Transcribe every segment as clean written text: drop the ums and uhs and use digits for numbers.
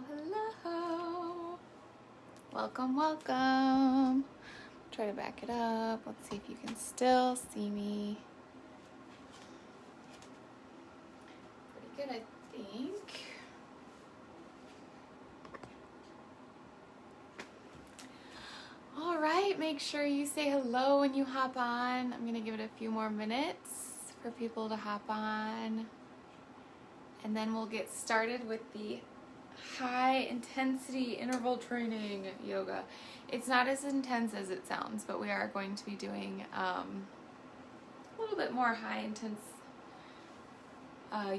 Hello. Welcome, welcome. Try to back it up. Let's see if you can still see me. Pretty good, I think. All right, make sure you say hello when you hop on. I'm going to give it a few more minutes for people to hop on. And then we'll get started with the high intensity interval training yoga. It's not as intense as it sounds, but we are going to be doing a little bit more high intense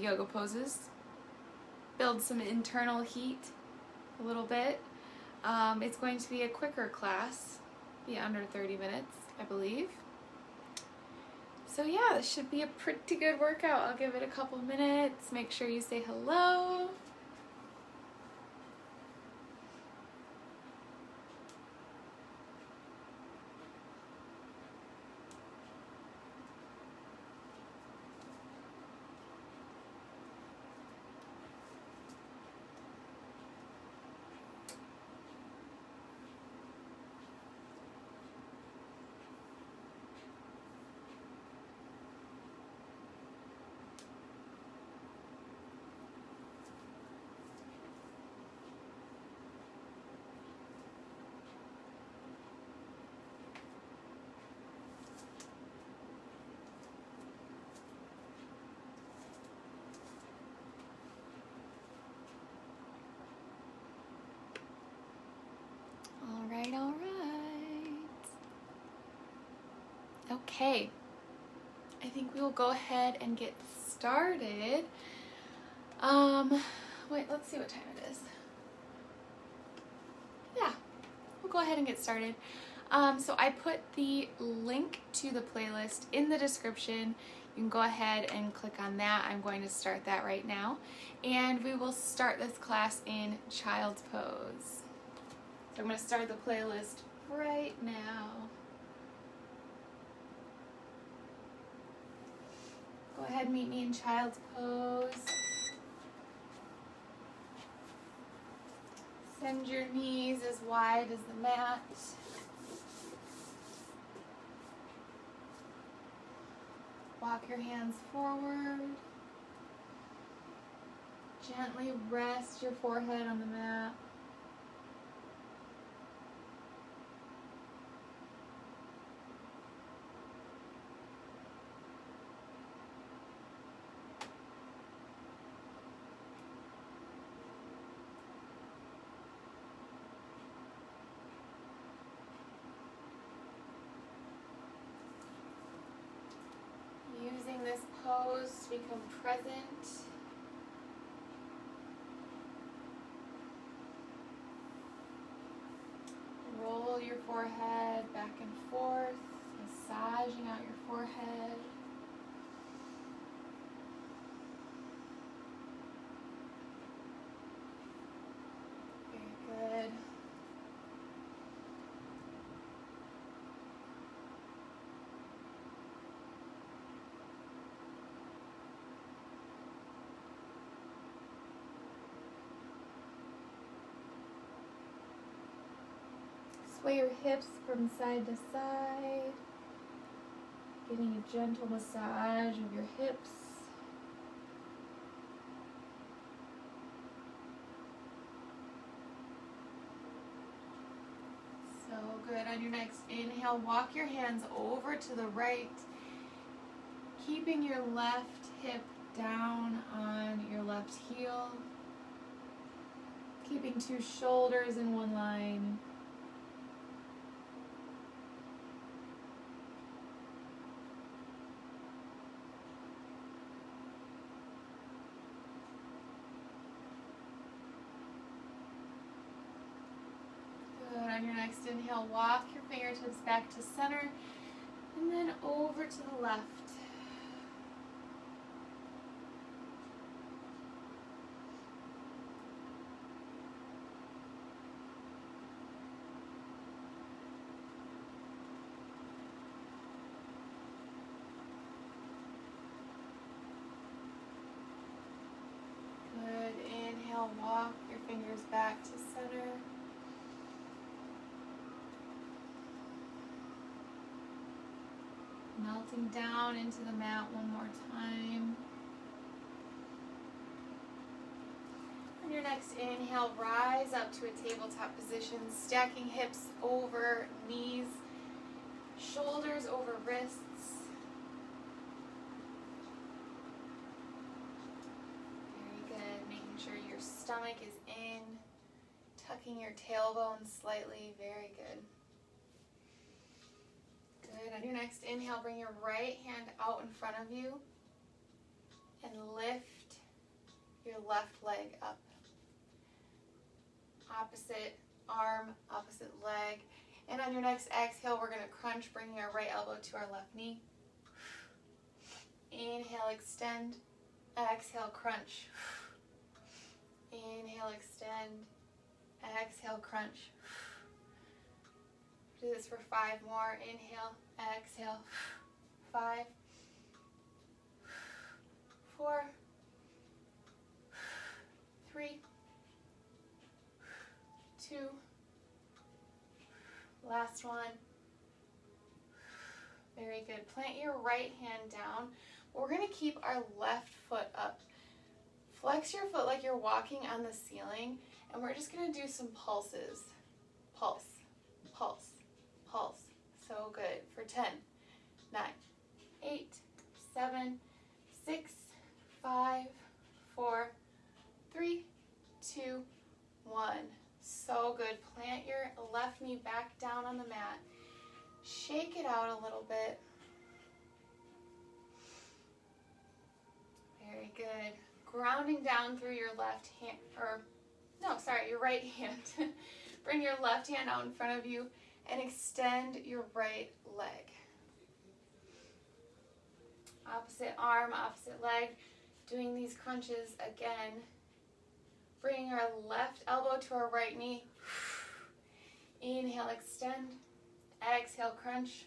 yoga poses. Build some internal heat a little bit. It's going to be a quicker class, be under 30 minutes, I believe. So yeah, this should be a pretty good workout. I'll give it a couple minutes. Make sure you say hello. All right. Okay. I think we will go ahead and get started. Wait, let's see what time it is. Yeah, we'll go ahead and get started. So I put the link to the playlist in the description. You can go ahead and click on that. I'm going to start that right now. And we will start this class in child's pose. So I'm going to start the playlist right now. Go ahead and meet me in child's pose. Send your knees as wide as the mat. Walk your hands forward. Gently rest your forehead on the mat. Using this pose to become present. Roll your forehead back and forth, massaging out your forehead. Very good. Sway your hips from side to side, getting a gentle massage of your hips. So good. On your next inhale, walk your hands over to the right, keeping your left hip down on your left heel, keeping two shoulders in one line. On your next inhale, walk your fingertips back to center and then over to the left. Inhale, walk your fingers back to center. Melting down into the mat one more time. On your next inhale, rise up to a tabletop position, stacking hips over knees, shoulders over wrists. Very good. Making sure your stomach is in, tucking your tailbone slightly. Very good. Good. On your next inhale, bring your right hand out in front of you and lift your left leg up. Opposite arm, opposite leg. And on your next exhale, we're going to crunch, bringing our right elbow to our left knee. Inhale, extend. Exhale, crunch. Inhale, extend. Exhale, crunch. Do this for 5 more. Inhale, exhale. 5, 4, 3, 2, last one. Very good. Plant your right hand down. We're going to keep our left foot up. Flex your foot like you're walking on the ceiling, and we're just going to do some pulses. Pulse, pulse, pulse. So good. For 10, 9, 8, 7, 6, 5, 4, 3, 2, 1. So good. Plant your left knee back down on the mat. Shake it out a little bit. Very good. Grounding down through your left hand, your right hand. Bring your left hand out in front of you and extend your right leg. Opposite arm, opposite leg. Doing these crunches again. Bring our left elbow to our right knee. Inhale, extend. Exhale, crunch.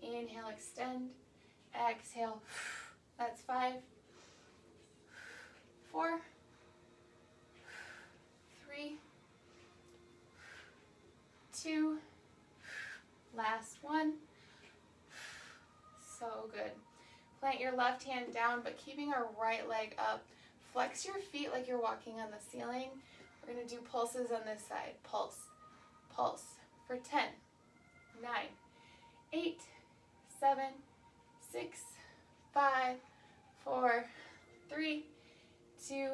Inhale, extend. Exhale. That's 5, 4, 3, 2, last one. So good. Plant your left hand down, but keeping our right leg up. Flex your feet like you're walking on the ceiling. We're going to do pulses on this side. Pulse, pulse. For 10, 9, 8, 7, 6, 5, 4, 3, 2,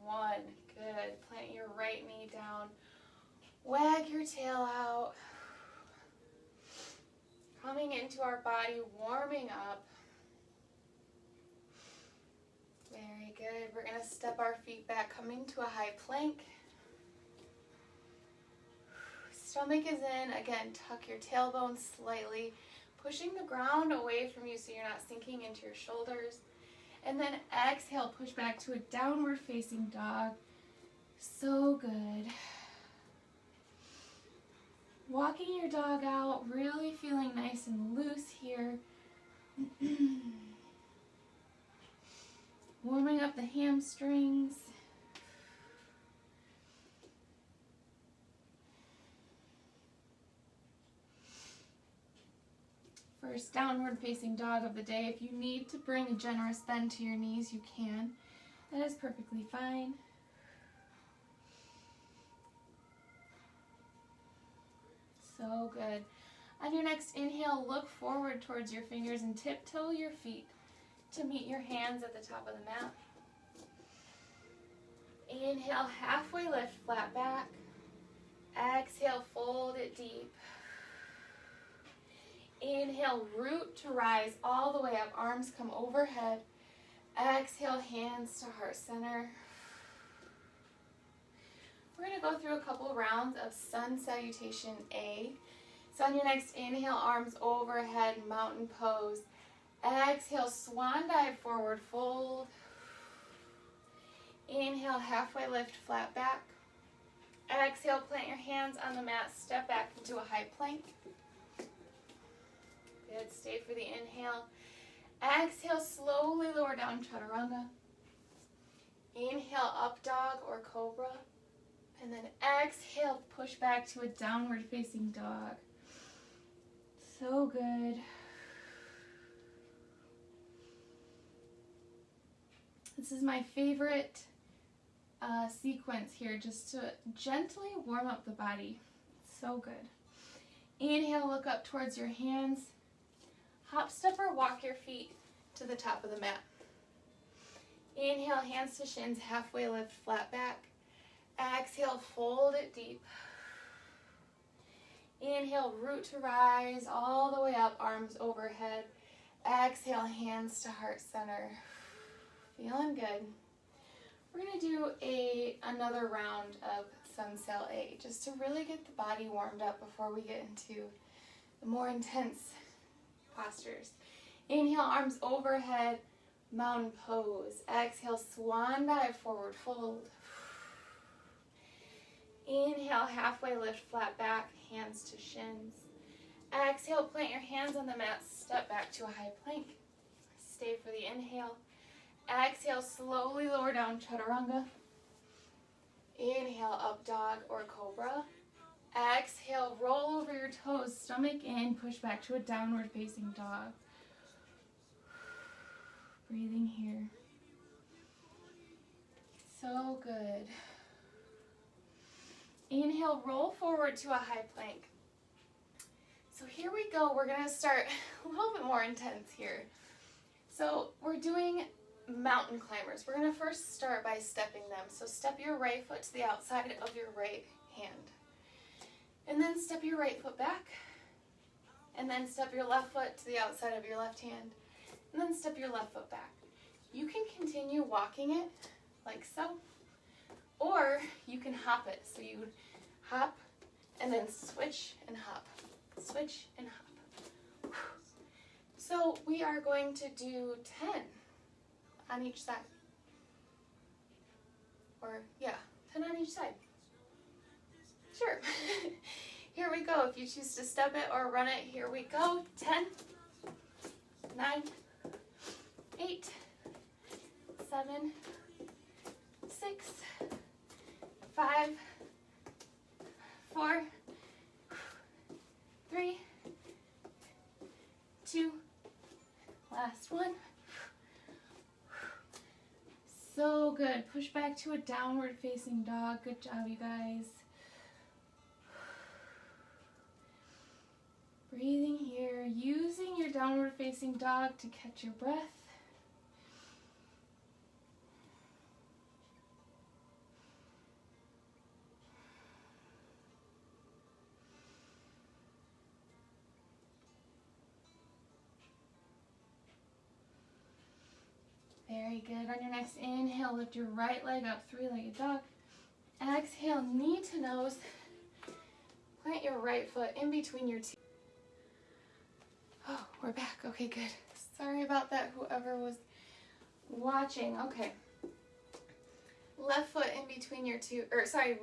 1. Good. Plant your right knee down. Wag your tail out. Coming into our body, warming up. Very good. We're going to step our feet back, coming to a high plank. Stomach is in. Again, tuck your tailbone slightly, pushing the ground away from you so you're not sinking into your shoulders. And then exhale, push back to a downward facing dog. So good. Walking your dog out, really feeling nice and loose here. Warming up the hamstrings. First downward facing dog of the day. If you need to bring a generous bend to your knees, you can. That is perfectly fine. So good. On your next inhale, look forward towards your fingers and tiptoe your feet to meet your hands at the top of the mat. Inhale, halfway lift, flat back. Exhale, fold it deep. Inhale, root to rise all the way up. Arms come overhead. Exhale, hands to heart center. We're going to go through a couple rounds of Sun Salutation A. So on your next inhale, arms overhead, mountain pose. Exhale, swan dive, forward fold. Inhale, halfway lift, flat back. Exhale, plant your hands on the mat, step back into a high plank. Good, stay for the inhale. Exhale, slowly lower down, chaturanga. Inhale, up dog or cobra. And then exhale, push back to a downward facing dog. So good. This is my favorite sequence here, just to gently warm up the body. So good. Inhale, look up towards your hands. Hop, step, or walk your feet to the top of the mat. Inhale, hands to shins, halfway lift, flat back. Exhale, fold it deep. Inhale, root to rise, all the way up, arms overhead. Exhale, hands to heart center. Feeling good. We're going to do another round of Sun Sail A, just to really get the body warmed up before we get into the more intense postures. Inhale, arms overhead, mountain pose. Exhale, swan dive forward, fold. Inhale, halfway lift, flat back, hands to shins. Exhale, plant your hands on the mat, step back to a high plank. Stay for the inhale. Exhale, slowly lower down, chaturanga. Inhale, up dog or cobra. Exhale, roll over your toes, stomach in, push back to a downward facing dog. Breathing here. So good. Inhale, roll forward to a high plank. So here we go. We're going to start a little bit more intense here. So we're doing mountain climbers. We're going to first start by stepping them. So step your right foot to the outside of your right hand. And then step your right foot back. And then step your left foot to the outside of your left hand. And then step your left foot back. You can continue walking it like so. Or you can hop it. So you would hop and then switch and hop. Switch and hop. So we are going to do 10 on each side. Or, yeah, 10 on each side. Sure. Here we go. If you choose to step it or run it, here we go. 10, 9, 8, 7, 6, 5, 4, 3, 2, last one. So good. Push back to a downward facing dog. Good job, you guys. Breathing here, using your downward facing dog to catch your breath. Very good. On your next inhale, lift your right leg up, three-legged dog. Exhale, knee to nose. Plant your right foot in between your two. Oh, we're back. Okay, good. Sorry about that, whoever was watching. Okay. Left foot in between your two,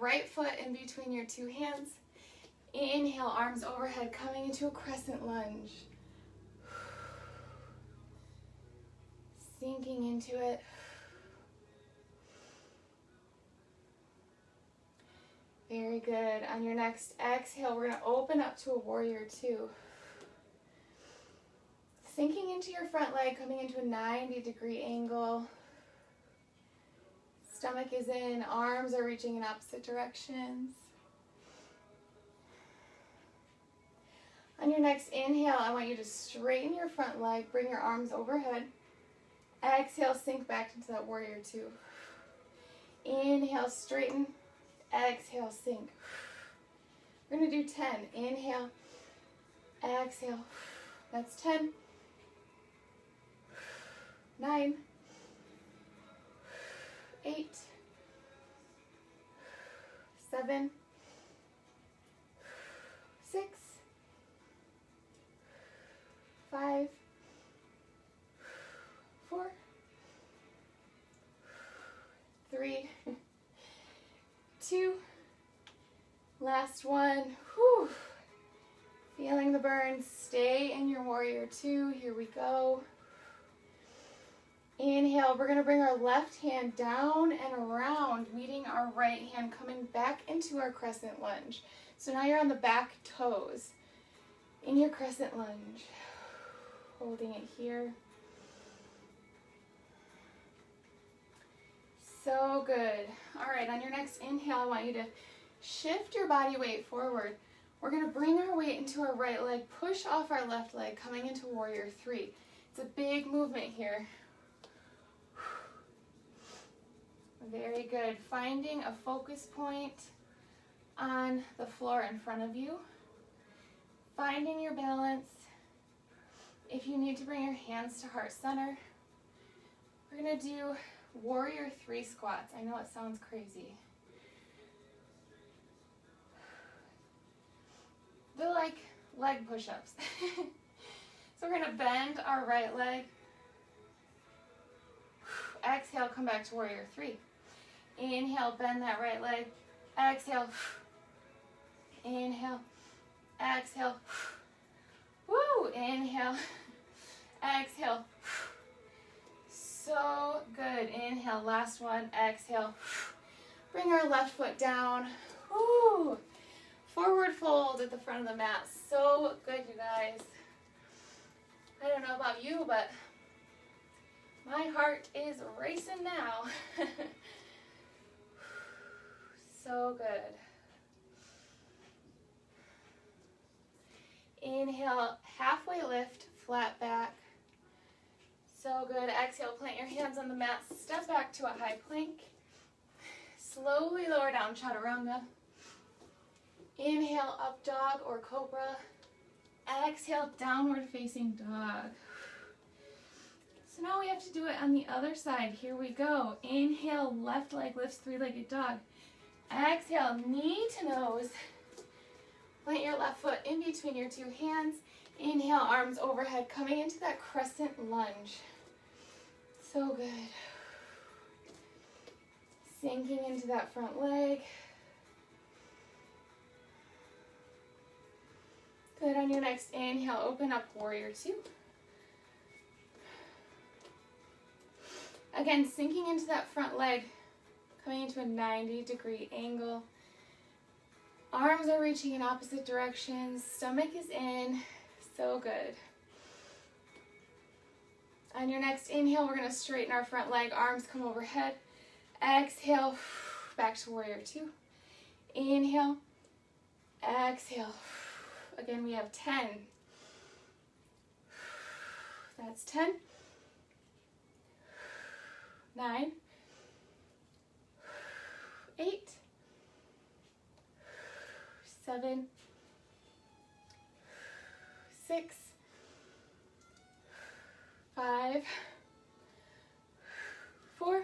right foot in between your two hands. Inhale, arms overhead, coming into a crescent lunge. Sinking into it. Very good. On your next exhale, we're going to open up to a warrior two. Sinking into your front leg, coming into a 90-degree angle. Stomach is in, arms are reaching in opposite directions. On your next inhale, I want you to straighten your front leg, bring your arms overhead. Exhale, sink back into that warrior two. Inhale, straighten. Exhale, sink. We're going to do 10. Inhale, exhale. That's 10. 9. 8. 7. 6. 5. 4. 3. 2. Last one. Whew. Feeling the burn. Stay in your warrior two. Here we go. Inhale, we're gonna bring our left hand down and around, meeting our right hand, coming back into our crescent lunge. So now you're on the back toes in your crescent lunge. Holding it here. So good. All right, on your next inhale, I want you to shift your body weight forward. We're gonna bring our weight into our right leg, push off our left leg, coming into warrior three. It's a big movement here. Very good. Finding a focus point on the floor in front of you. Finding your balance. If you need to bring your hands to heart center, we're going to do warrior three squats. I know it sounds crazy. They're like leg push-ups. So we're going to bend our right leg. Exhale, come back to warrior three. Inhale, bend that right leg. Exhale. Inhale. Exhale. Woo! Inhale. Exhale. So good. Inhale. Last one. Exhale. Bring our left foot down. Woo! Forward fold at the front of the mat. So good, you guys. I don't know about you, but my heart is racing now. So good. Inhale, halfway lift, flat back. So good. Exhale, plant your hands on the mat. Step back to a high plank. Slowly lower down, chaturanga. Inhale, up dog or cobra. Exhale, downward facing dog. So now we have to do it on the other side. Here we go. Inhale, left leg lifts, three-legged dog. Exhale, knee to nose. Plant your left foot in between your two hands. Inhale, arms overhead, coming into that crescent lunge. So good. Sinking into that front leg. Good. On your next inhale, open up warrior two. Again, sinking into that front leg, coming into a 90-degree angle. Arms are reaching in opposite directions. Stomach is in. So good. On your next inhale, we're going to straighten our front leg. Arms come overhead. Exhale, back to warrior two. Inhale. Exhale. Again, we have 10. That's 10. 9. 8. 7. 6. 5. 4.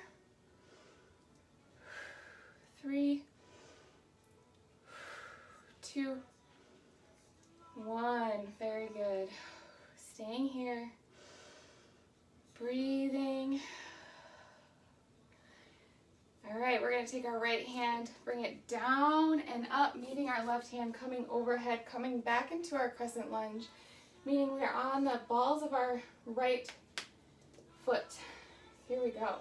3. 2. 1. Very good. Staying here. Breathing. All right, we're going to take our right hand, bring it down and up, meeting our left hand, coming overhead, coming back into our crescent lunge, meaning we are on the balls of our right foot. Here we go.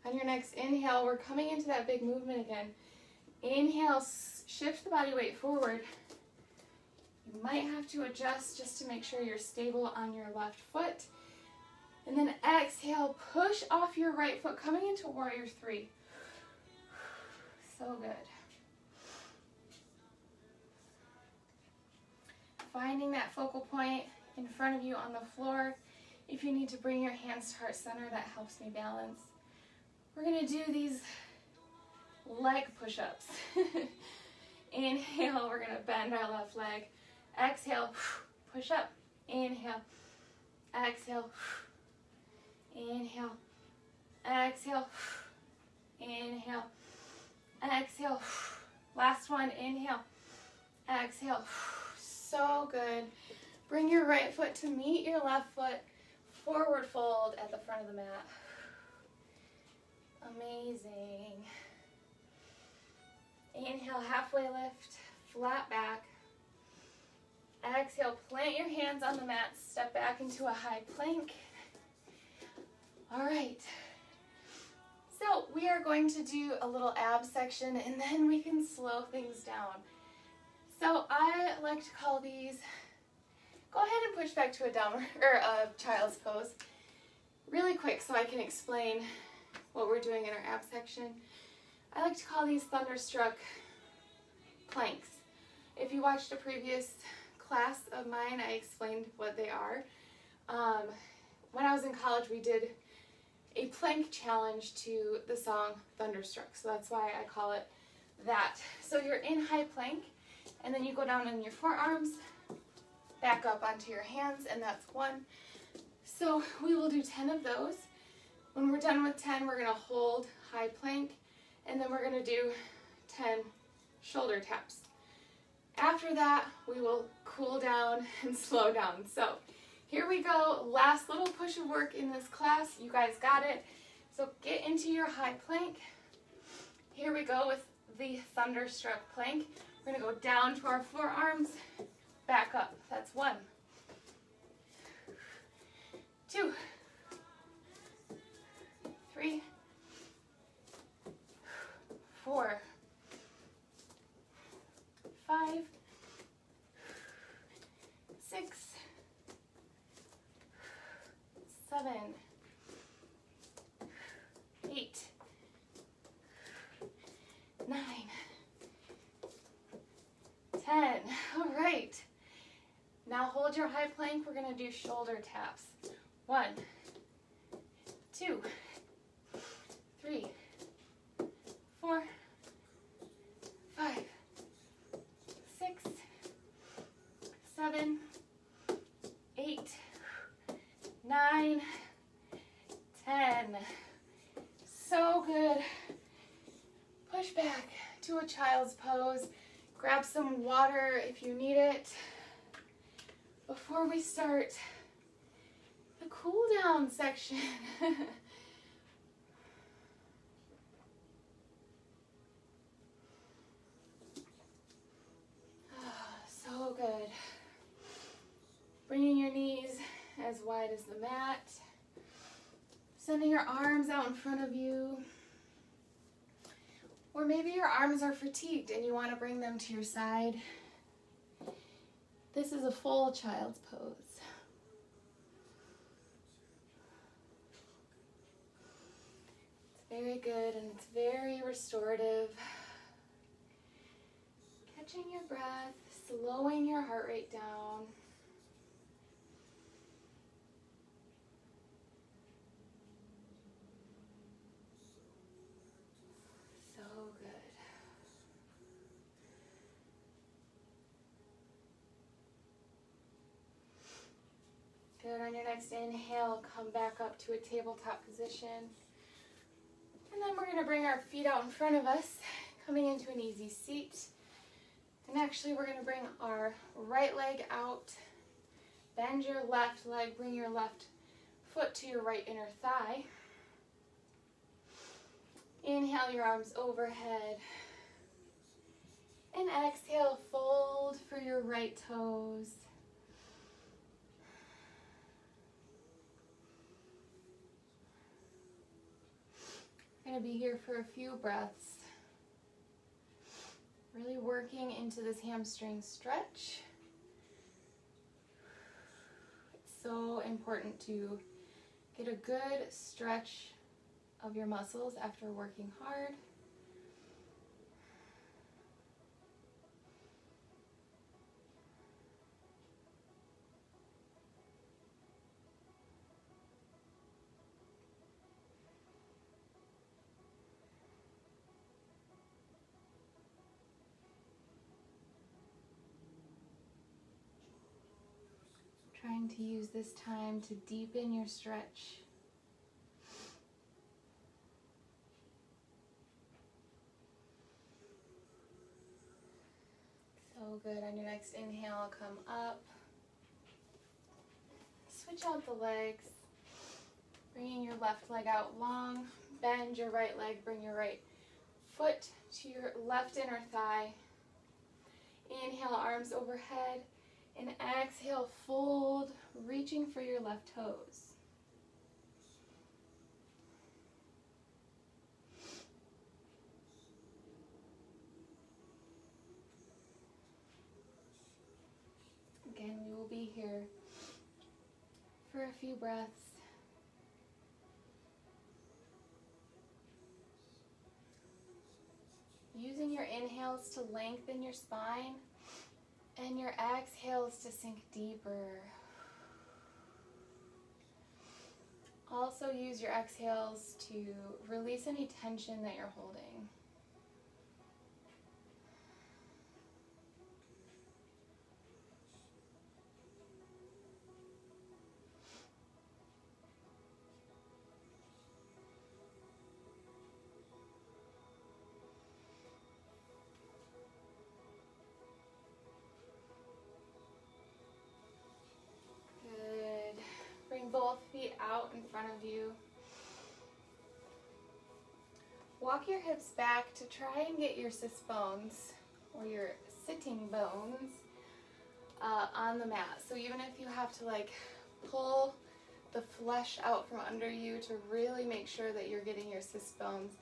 On your next inhale, we're coming into that big movement again. Inhale, shift the body weight forward. You might have to adjust just to make sure you're stable on your left foot. And then exhale, push off your right foot, coming into warrior three. So good. Finding that focal point in front of you on the floor. If you need to bring your hands to heart center, that helps me balance. We're going to do these leg push-ups. Inhale, we're going to bend our left leg. Exhale, push up. Inhale, exhale. Inhale, exhale, inhale, exhale. Last one, inhale, exhale. So good. Bring your right foot to meet your left foot. Forward fold at the front of the mat. Amazing. Inhale, halfway lift, flat back. Exhale, plant your hands on the mat, step back into a high plank. All right. So we are going to do a little ab section and then we can slow things down. So I like to call these, go ahead and push back to a downward or a child's pose really quick so I can explain what we're doing in our ab section. I like to call these Thunderstruck Planks. If you watched a previous class of mine, I explained what they are. When I was in college, we did a plank challenge to the song Thunderstruck, so that's why I call it that. So you're in high plank, and then you go down on your forearms, back up onto your hands, and that's 1. So we will do 10 of those. When we're done with 10, we're gonna hold high plank, and then we're gonna do 10 shoulder taps. After that, we will cool down and slow down. So here we go, last little push of work in this class. You guys got it. So get into your high plank. Here we go with the Thunderstruck Plank. We're gonna go down to our forearms, back up. That's 1, 2, 3, 4, 5, 6, 7, 8, 9, 10. All right. Now hold your high plank. We're going to do shoulder taps. 1, 2, 3, 4, 5, 6, 7, 8, 9, 10. So good. Push back to a child's pose. Grab some water if you need it before we start the cool down section. So good. Bringing your knees as wide as the mat. Sending your arms out in front of you. Or maybe your arms are fatigued and you want to bring them to your side. This is a full child's pose. It's very good and it's very restorative. Catching your breath, slowing your heart rate down. So good. Good. On your next inhale, come back up to a tabletop position. And then we're going to bring our feet out in front of us, coming into an easy seat. And actually, we're going to bring our right leg out, bend your left leg, bring your left foot to your right inner thigh. Inhale your arms overhead. And exhale, fold for your right toes. We're going to be here for a few breaths. Really working into this hamstring stretch. It's so important to get a good stretch of your muscles after working hard. Trying to use this time to deepen your stretch. So good. On your next inhale, come up. Switch out the legs. Bringing your left leg out long. Bend your right leg. Bring your right foot to your left inner thigh. Inhale, arms overhead. And exhale, fold, reaching for your left toes. Again, we will be here for a few breaths. Using your inhales to lengthen your spine and your exhales to sink deeper. Also use your exhales to release any tension that you're holding. Both feet out in front of you. Walk your hips back to try and get your sit bones or your sitting bones on the mat. So even if you have to like pull the flesh out from under you to really make sure that you're getting your sit bones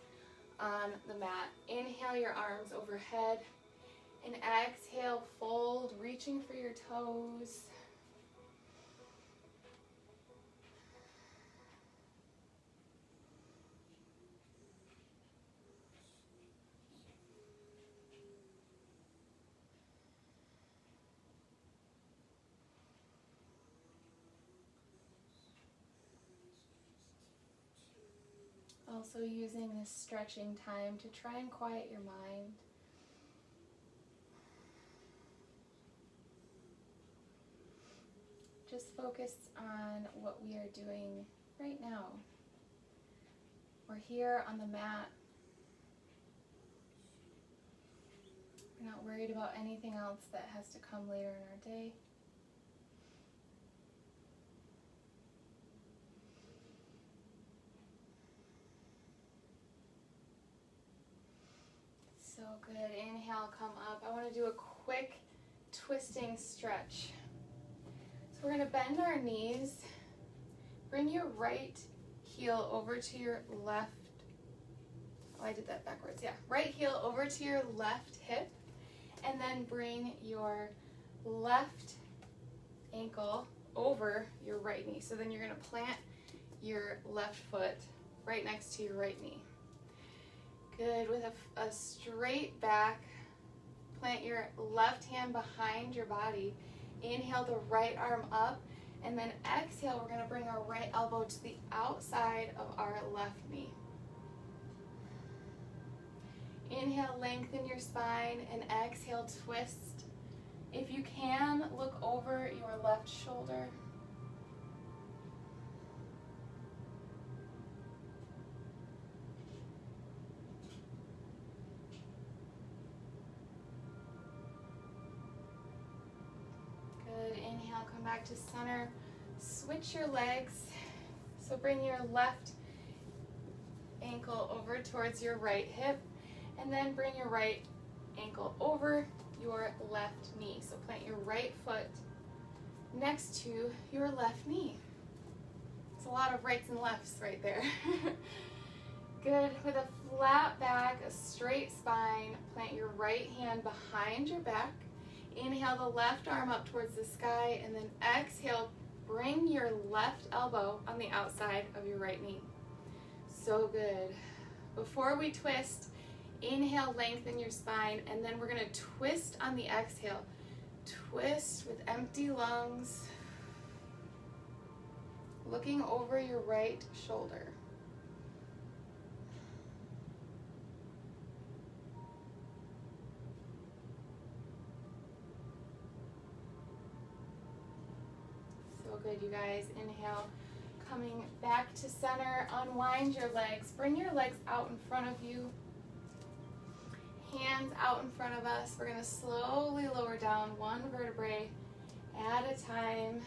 on the mat. Inhale your arms overhead and exhale, fold, reaching for your toes. Also using this stretching time to try and quiet your mind. Just focus on what we are doing right now. We're here on the mat. We're not worried about anything else that has to come later in our day. So good. Inhale, come up. I want to do a quick twisting stretch. So we're going to bend our knees. Bring your right heel over to your left. Oh, I did that backwards. Yeah. Right heel over to your left hip. And then bring your left ankle over your right knee. So then you're going to plant your left foot right next to your right knee. Good. With a straight back, plant your left hand behind your body. Inhale the right arm up, and then exhale, we're going to bring our right elbow to the outside of our left knee. Inhale, lengthen your spine, and exhale, twist. If you can, look over your left shoulder. Inhale, come back to center. Switch your legs. So bring your left ankle over towards your right hip, and then bring your right ankle over your left knee. So plant your right foot next to your left knee. It's a lot of rights and lefts right there. Good. With a flat back, a straight spine, plant your right hand behind your back. Inhale the left arm up towards the sky, and then exhale, bring your left elbow on the outside of your right knee. So good. Before we twist, inhale, lengthen your spine, and then we're going to twist on the exhale. Twist with empty lungs, looking over your right shoulder. Good, you guys. Inhale, coming back to center, unwind your legs, bring your legs out in front of you, hands out in front of us. We're going to slowly lower down one vertebrae at a time.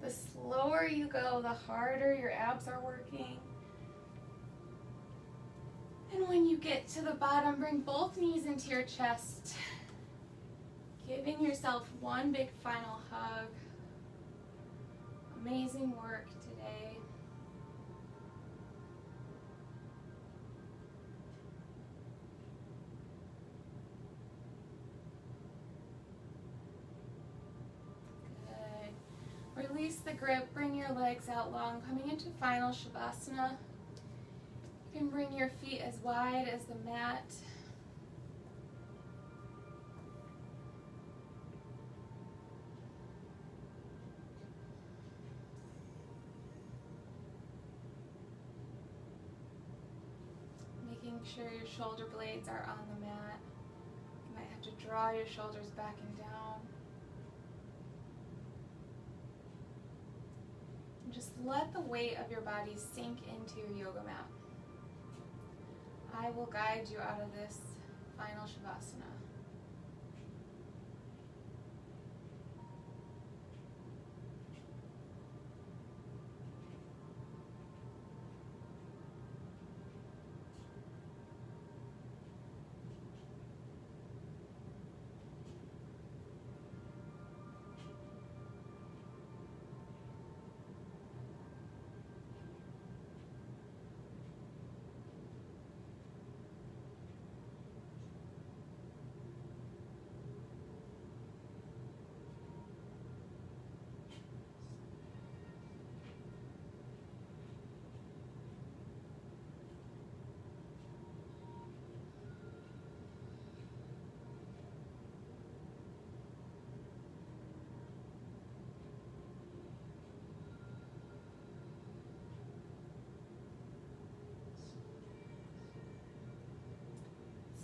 The slower you go, the harder your abs are working. And when you get to the bottom, bring both knees into your chest. Giving yourself one big final hug. Amazing work today. Good. Release the grip, bring your legs out long. Coming into final Shavasana. You can bring your feet as wide as the mat. Making sure your shoulder blades are on the mat. You might have to draw your shoulders back and down. And just let the weight of your body sink into your yoga mat. I will guide you out of this final Shavasana.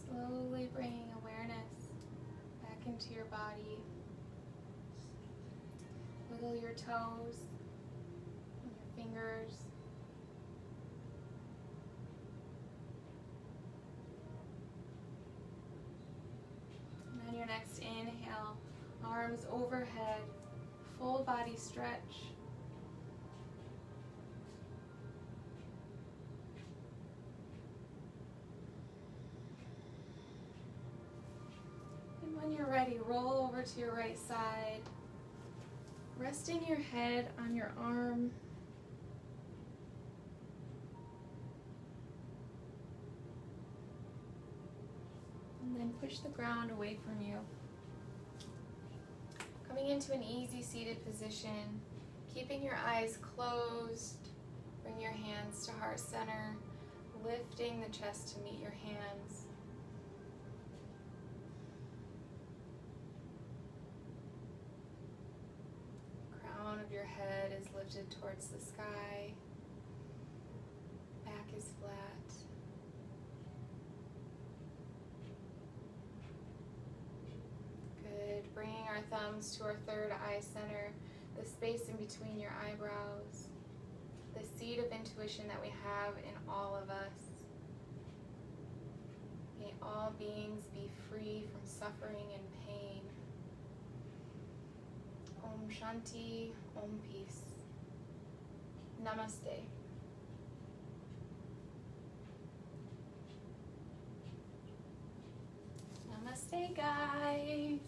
Slowly bringing awareness back into your body. Wiggle your toes and your fingers. And on your next inhale, arms overhead, full body stretch. When you're ready, roll over to your right side, resting your head on your arm. And then push the ground away from you. Coming into an easy seated position, keeping your eyes closed, bring your hands to heart center, lifting the chest to meet your hands. Of your head is lifted towards the sky, back is flat. Good. Bringing our thumbs to our third eye center, the space in between your eyebrows, the seed of intuition that we have in all of us. May all beings be free from suffering and pain. Om Shanti, Om Peace. Namaste. Namaste, guys.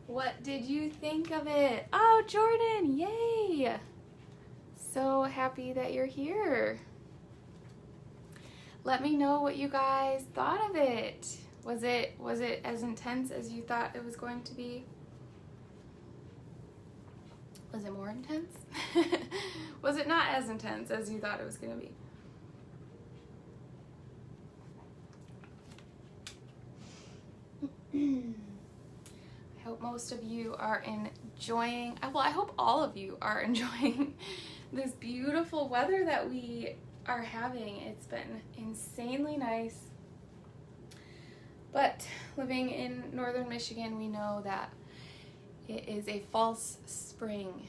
What did you think of it? Oh, Jordan, yay! So happy that you're here. Let me know what you guys thought of it. Was it as intense as you thought it was going to be? Was it more intense? Was it not as intense as you thought it was going to be? I hope most of you are enjoying, well, I hope all of you are enjoying this beautiful weather that we are having. It's been insanely nice. But living in northern Michigan, we know that it is a false spring.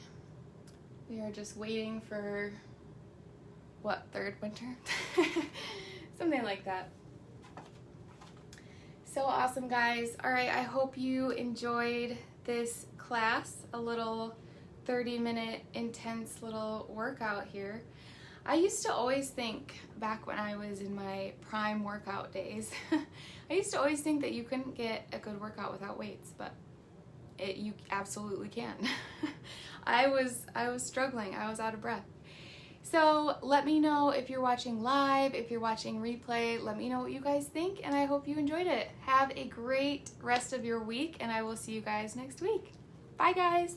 We are just waiting for, what, third winter? Something like that. So awesome, guys. All right, I hope you enjoyed this class, a little 30-minute intense little workout here. I used to always think, back when I was in my prime workout days, I used to always think that you couldn't get a good workout without weights, but you absolutely can. I was struggling. I was out of breath. So let me know if you're watching live, if you're watching replay. Let me know what you guys think, and I hope you enjoyed it. Have a great rest of your week, and I will see you guys next week. Bye, guys.